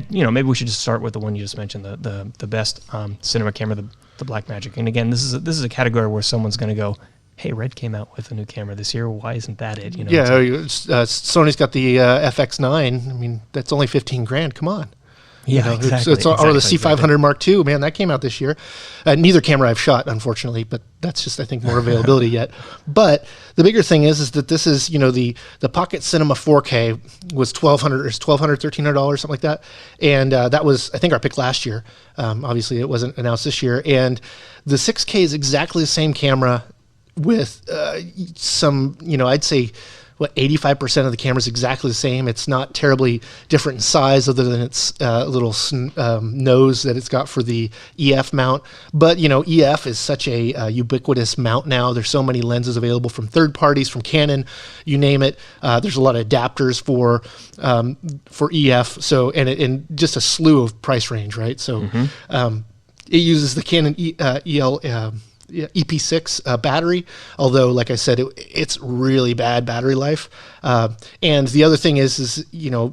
And maybe we should just start with the one you just mentioned, the best cinema camera, the Blackmagic. And again, this is a category where someone's going to go, hey, Red came out with a new camera this year. Why isn't that it? Yeah, Sony's got the FX9. I mean, that's only $15,000. Come on. Yeah, exactly. Or the C500 Mark II, man, that came out this year. Neither camera I've shot, unfortunately, but that's just, I think, more availability yet. But the bigger thing is that this is, the Pocket Cinema 4K was $1,200, something like that. And that was, I think, our pick last year. Obviously, it wasn't announced this year. And the 6K is exactly the same camera with some, I'd say, 85% of the camera is exactly the same. It's not terribly different in size other than its little nose that it's got for the EF mount. But, EF is such a ubiquitous mount now. There's so many lenses available from third parties, from Canon, you name it. There's a lot of adapters for EF. So, and just a slew of price range, right? So it uses the Canon EP6 battery, although like I said, it's really bad battery life. And the other thing is you're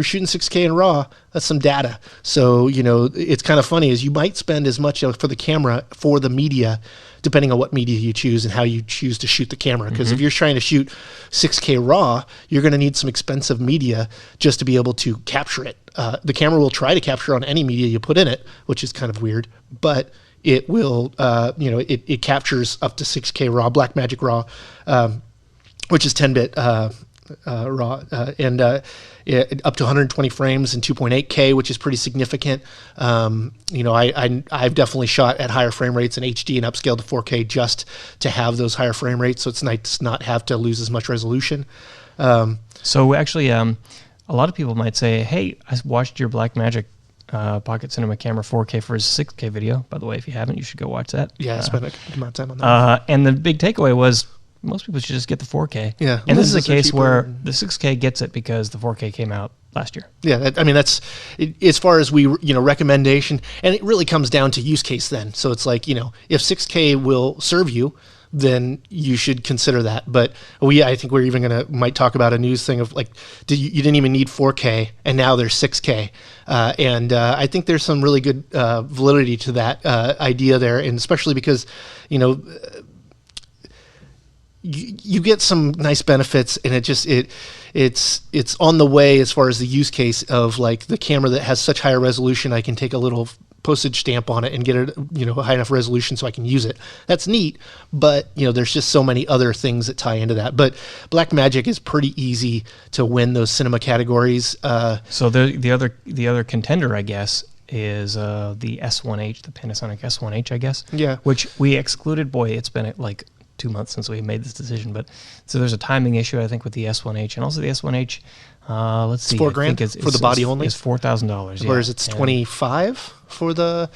shooting 6K in RAW. That's some data. So it's kind of funny is you might spend as much for the camera for the media, depending on what media you choose and how you choose to shoot the camera. Because if you're trying to shoot 6K RAW, you're going to need some expensive media just to be able to capture it. The camera will try to capture on any media you put in it, which is kind of weird, but it will, it captures up to 6K RAW, Blackmagic RAW, which is 10-bit RAW, and up to 120 frames and 2.8K, which is pretty significant. I've definitely shot at higher frame rates in HD and upscaled to 4K just to have those higher frame rates, so it's nice to not have to lose as much resolution. So actually, a lot of people might say, hey, I watched your Blackmagic Pocket Cinema Camera 4K for his 6K video. By the way, if you haven't, you should go watch that. Yeah, spend a good amount of time on that. And the big takeaway was most people should just get the 4K. Yeah, and this is a case where the 6K gets it because the 4K came out last year. Yeah, that's as far as we recommendation, and it really comes down to use case then. So it's like if 6K will serve you, then you should consider that. But I think we're even might talk about a news thing of like, you didn't even need 4K, and now there's 6K. And I think there's some really good validity to that idea there, and especially because, you get some nice benefits, and it's on the way as far as the use case of like the camera that has such higher resolution. I can take a little postage stamp on it and get it, high enough resolution so I can use it. That's neat, but there's just so many other things that tie into that. But Blackmagic is pretty easy to win those cinema categories. So the other contender, I guess, is the S1H, the Panasonic S1H, I guess. Yeah. Which we excluded. Boy, it's been like 2 months since we made this decision, but so there's a timing issue, I think, with the S1H, and also the S1H. Let's see, $4,000 for the body only. It's $4,000. Whereas it's $25 for the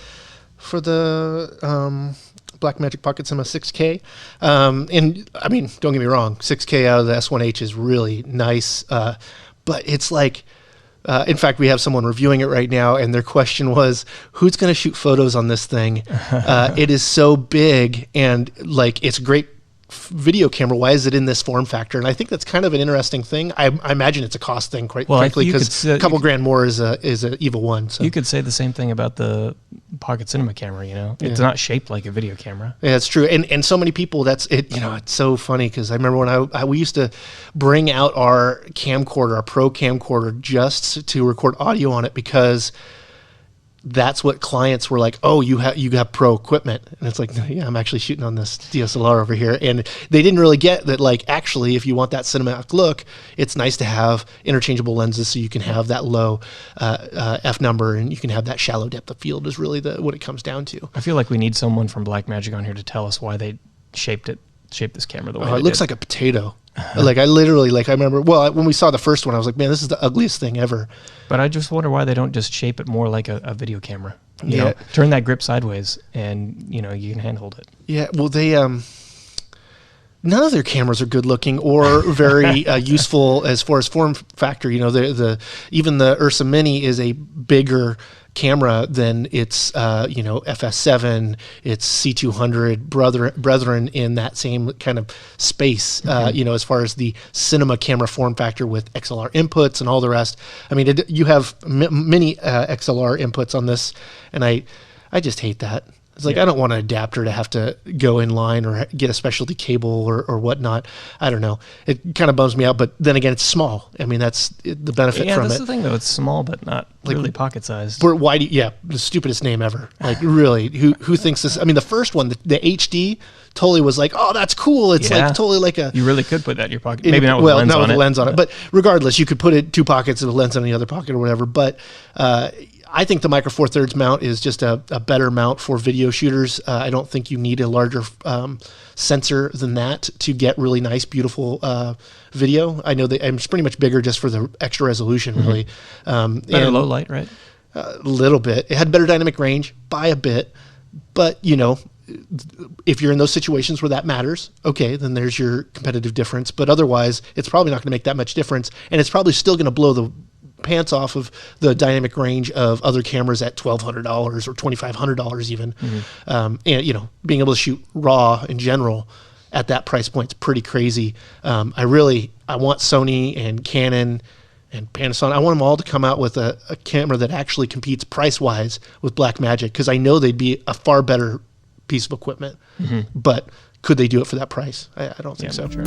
Blackmagic Pocket Cinema 6K. And I mean, don't get me wrong, 6K out of the S1H is really nice, but it's like. In fact, we have someone reviewing it right now, and their question was, who's going to shoot photos on this thing? It is so big, and like it's a great video camera. Why is it in this form factor? And I think that's kind of an interesting thing. I imagine it's a cost thing, quite frankly, because a couple grand more is a EVA 1. So. You could say the same thing about the Pocket Cinema camera. It's not shaped like a video camera. Yeah, that's true. And so many people, that's it. It's so funny because I remember when we used to bring out our camcorder, our Pro camcorder, just to record audio on it because that's what clients were like, oh, you have Pro equipment. And it's like, yeah, I'm actually shooting on this DSLR over here. And they didn't really get that, like, actually, if you want that cinematic look, it's nice to have interchangeable lenses so you can have that low F number and you can have that shallow depth of field is really what it comes down to. I feel like we need someone from Blackmagic on here to tell us why they shaped this camera the way it looks like a potato. Like I remember, when we saw the first one, I was like, man, this is the ugliest thing ever. But I just wonder why they don't just shape it more like a video camera. You know, turn that grip sideways and, you can handhold it. Yeah, well, they, none of their cameras are good looking or very useful as far as form factor. Even the Ursa Mini is a bigger camera, then it's FS7, it's C200, brethren in that same kind of space. As far as the cinema camera form factor with XLR inputs and all the rest. I mean, you have many XLR inputs on this, and I just hate that. It's like, I don't want an adapter to have to go in line or get a specialty cable or whatnot. I don't know. It kind of bums me out, but then again, it's small. I mean, that's the benefit from it. Yeah, that's the thing, though. It's small, but not really pocket-sized. The stupidest name ever. Like, really, who thinks this? I mean, the first one, the HD, totally was like, oh, that's cool. It's like totally like a... You really could put that in your pocket. Maybe not with a lens on it. Well, not with a lens on it. But regardless, you could put it 2 pockets and a lens on the other pocket or whatever. But... I think the Micro Four Thirds mount is just a better mount for video shooters. I don't think you need a larger sensor than that to get really nice, beautiful video. I know that it's pretty much bigger just for the extra resolution, really. Better low light, right? A little bit. It had better dynamic range by a bit, but if you're in those situations where that matters, okay, then there's your competitive difference. But otherwise, it's probably not going to make that much difference, and it's probably still going to blow the pants off of the dynamic range of other cameras at $1,200 or $2,500 even. And being able to shoot RAW in general at that price point is pretty crazy. I want Sony and Canon and Panasonic. I want them all to come out with a camera that actually competes price wise with Blackmagic, because I know they'd be a far better piece of equipment. But could they do it for that price? I don't think so. Sure.